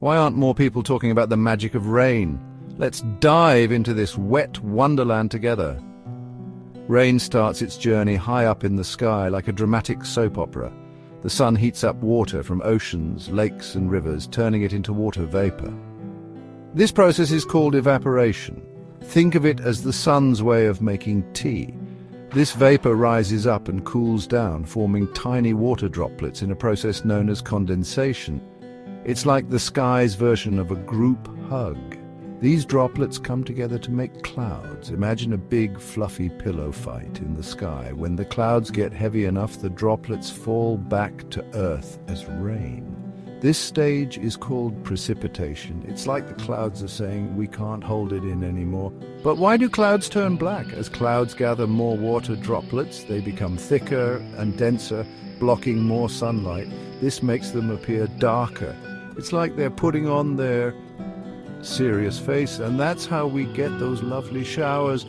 Why aren't more people talking about the magic of rain? Let's dive into this wet wonderland together. Rain starts its journey high up in the sky like a dramatic soap opera. The sun heats up water from oceans, lakes and rivers, turning it into water vapor. This process is called evaporation. Think of it as the sun's way of making tea. This vapor rises up and cools down, forming tiny water droplets in a process known as condensation. It's like the sky's version of a group hug. These droplets come together to make clouds. Imagine a big, fluffy pillow fight in the sky. When the clouds get heavy enough, the droplets fall back to Earth as rain. This stage is called precipitation. It's like the clouds are saying, we can't hold it in anymore. But why do clouds turn black? As clouds gather more water droplets, they become thicker and denser, blocking more sunlight. This makes them appear darker. It's like they're putting on their serious face, and that's how we get those lovely showers.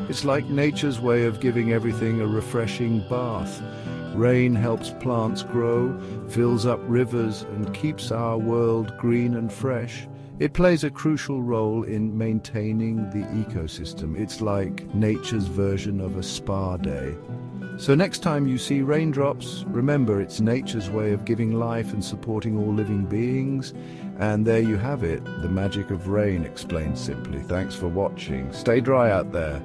It's like nature's way of giving everything a refreshing bath. Rain helps plants grow, fills up rivers, and keeps our world green and fresh. It plays a crucial role in maintaining the ecosystem. It's like nature's version of a spa day. So next time you see raindrops, remember it's nature's way of giving life and supporting all living beings. And there you have it, the magic of rain explained simply. Thanks for watching. Stay dry out there.